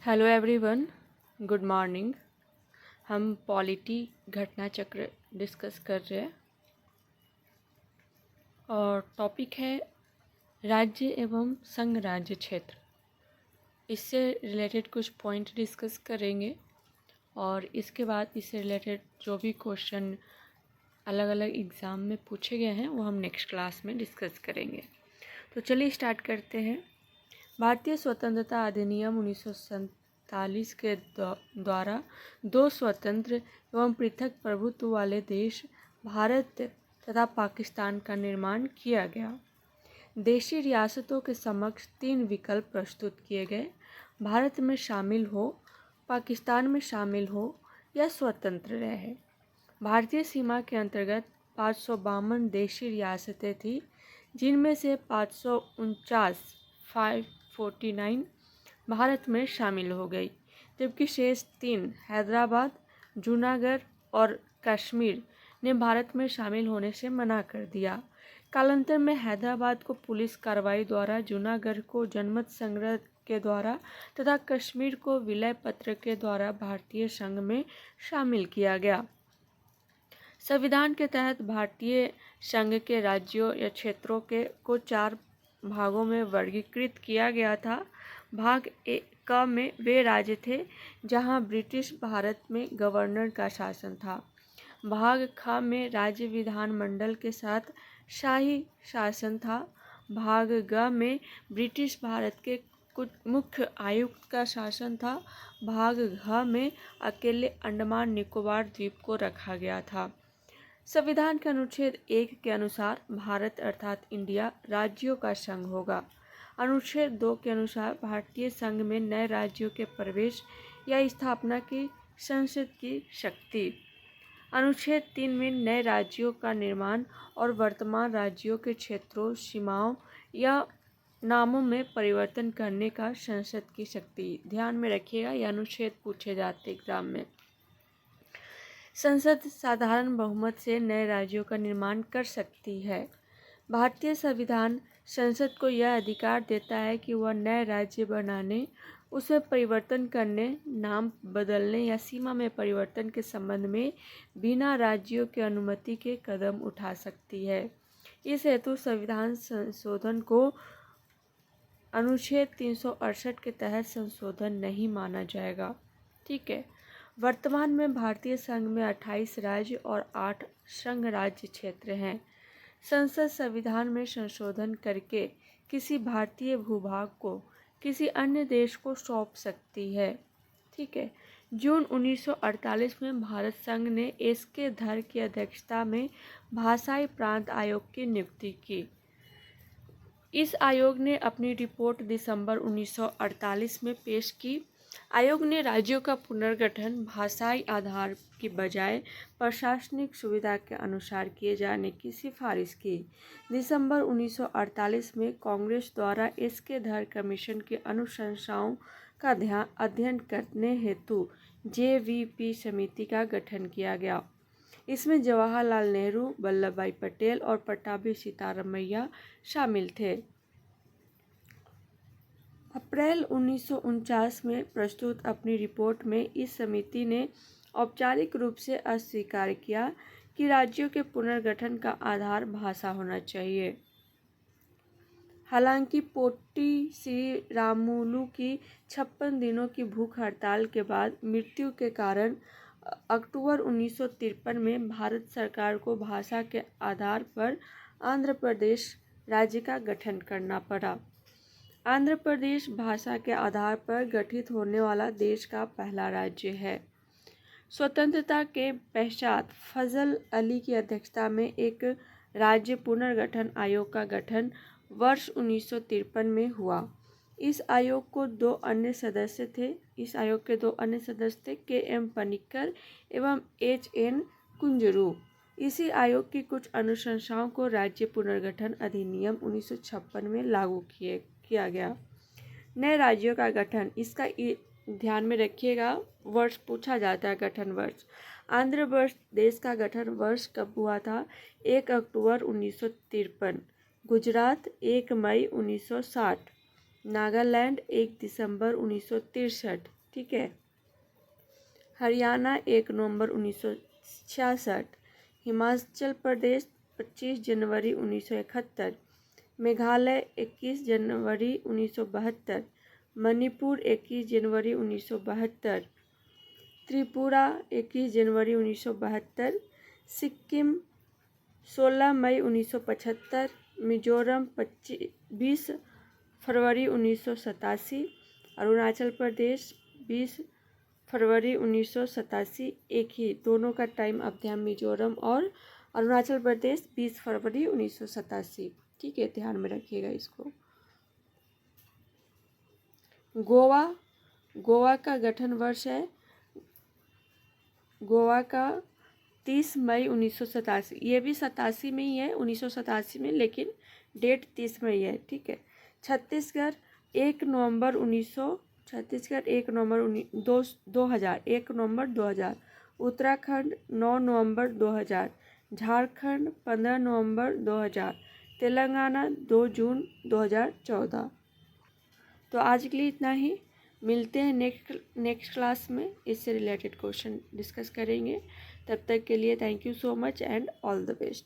Hello everyone, good morning. हम polity घटना चक्र डिस्कस कर रहे हैं और टॉपिक है राज्य एवं संघ राज्य क्षेत्र। इससे रिलेटेड कुछ पॉइंट डिस्कस करेंगे और इसके बाद इससे रिलेटेड जो भी क्वेश्चन अलग अलग एग्ज़ाम में पूछे गए हैं वो हम नेक्स्ट क्लास में डिस्कस करेंगे। तो चलिए स्टार्ट करते हैं। भारतीय स्वतंत्रता अधिनियम 1947 के द्वारा दो स्वतंत्र एवं पृथक प्रभुत्व वाले देश भारत तथा पाकिस्तान का निर्माण किया गया। देशी रियासतों के समक्ष तीन विकल्प प्रस्तुत किए गए: भारत में शामिल हो, पाकिस्तान में शामिल हो या स्वतंत्र रहे। भारतीय सीमा के अंतर्गत 552 देशी रियासतें थीं, जिनमें से 549 भारत में शामिल हो गई, जबकि शेष तीन हैदराबाद, जूनागढ़ और कश्मीर ने भारत में शामिल होने से मना कर दिया। कालांतर में हैदराबाद को पुलिस कार्रवाई द्वारा, जूनागढ़ को जनमत संग्रह के द्वारा तथा कश्मीर को विलय पत्र के द्वारा भारतीय संघ में शामिल किया गया। संविधान के तहत भारतीय संघ के राज्यों या क्षेत्रों को चार भागों में वर्गीकृत किया गया था। भाग क में वे राज्य थे जहां ब्रिटिश भारत में गवर्नर का शासन था। भाग ख में राज्य विधानमंडल के साथ शाही शासन था। भाग ग में ब्रिटिश भारत के कुछ मुख्य आयुक्त का शासन था। भाग घ में अकेले अंडमान निकोबार द्वीप को रखा गया था। संविधान के अनुच्छेद 1 के अनुसार भारत अर्थात इंडिया राज्यों का संघ होगा। अनुच्छेद 2 के अनुसार भारतीय संघ में नए राज्यों के प्रवेश या स्थापना की संसद की शक्ति। अनुच्छेद 3 में नए राज्यों का निर्माण और वर्तमान राज्यों के क्षेत्रों, सीमाओं या नामों में परिवर्तन करने का संसद की शक्ति। ध्यान में रखिएगा, यह अनुच्छेद पूछे जाते एग्जाम में। संसद साधारण बहुमत से नए राज्यों का निर्माण कर सकती है। भारतीय संविधान संसद को यह अधिकार देता है कि वह नए राज्य बनाने, उसमें परिवर्तन करने, नाम बदलने या सीमा में परिवर्तन के संबंध में बिना राज्यों की अनुमति के कदम उठा सकती है। इस हेतु संविधान संशोधन को अनुच्छेद 368 के तहत संशोधन नहीं माना जाएगा। ठीक है। वर्तमान में भारतीय संघ में 28 राज्य और 8 संघ राज्य क्षेत्र हैं। संसद संविधान में संशोधन करके किसी भारतीय भूभाग को किसी अन्य देश को सौंप सकती है। ठीक है। जून 1948 में भारत संघ ने एस.के. धर की अध्यक्षता में भाषाई प्रांत आयोग की नियुक्ति की। इस आयोग ने अपनी रिपोर्ट दिसंबर 1948 में पेश की। आयोग ने राज्यों का पुनर्गठन भाषाई आधार की बजाय प्रशासनिक सुविधा के अनुसार किए जाने की सिफारिश की। दिसंबर 1948 में कांग्रेस द्वारा एस.के. धर कमीशन की अनुशंसाओं का अध्ययन करने हेतु जे.वी.पी. समिति का गठन किया गया। इसमें जवाहरलाल नेहरू, वल्लभ भाई पटेल और पट्टाभी सीतारामैया शामिल थे। अप्रैल 1949 में प्रस्तुत अपनी रिपोर्ट में इस समिति ने औपचारिक रूप से अस्वीकार किया कि राज्यों के पुनर्गठन का आधार भाषा होना चाहिए। हालांकि पोट्टी श्रीरामुलु की 56 दिनों की भूख हड़ताल के बाद मृत्यु के कारण अक्टूबर 1953 में भारत सरकार को भाषा के आधार पर आंध्र प्रदेश राज्य का गठन करना पड़ा। आंध्र प्रदेश भाषा के आधार पर गठित होने वाला देश का पहला राज्य है। स्वतंत्रता के पश्चात फजल अली की अध्यक्षता में एक राज्य पुनर्गठन आयोग का गठन वर्ष 1953 में हुआ। इस आयोग के दो अन्य सदस्य थे के.एम. पनिक्कर एवं एच.एन. कुंजरू। इसी आयोग की कुछ अनुशंसाओं को राज्य पुनर्गठन अधिनियम 1956 में लागू किया गया। नए राज्यों का गठन, इसका ध्यान में रखिएगा, वर्ष पूछा जाता है, गठन वर्ष। आंध्र प्रदेश का गठन वर्ष कब हुआ था? 1 अक्टूबर 1953। गुजरात 1 मई 1960। नागालैंड 1 दिसंबर 1963, ठीक है। हरियाणा 1 नवंबर 1966, हिमाचल प्रदेश 25 जनवरी 1971, मेघालय 21 जनवरी 1972, मणिपुर 21 जनवरी 1972, त्रिपुरा 21 जनवरी 1972, सिक्किम 16 मई 1975, मिजोरम 20 फरवरी 1987, अरुणाचल प्रदेश 20 फरवरी 1987, एक ही, दोनों का टाइम अब ध्यान, मिजोरम और अरुणाचल प्रदेश 20 फरवरी 1987, ठीक है, ध्यान में रखिएगा इसको। गोवा का गठन वर्ष है, गोवा का 30 मई 1987, ये भी 87 में ही है, 1987 में, लेकिन डेट 30 में ही है, ठीक है। छत्तीसगढ़ 1 नवंबर 2000, उत्तराखंड 9 नवंबर 2000, झारखंड 15 नवंबर 2000, तेलंगाना 2 जून 2014। तो आज के लिए इतना ही, मिलते हैं नेक्स्ट क्लास में, इससे रिलेटेड क्वेश्चन डिस्कस करेंगे। तब तक के लिए thank you so much and all the best.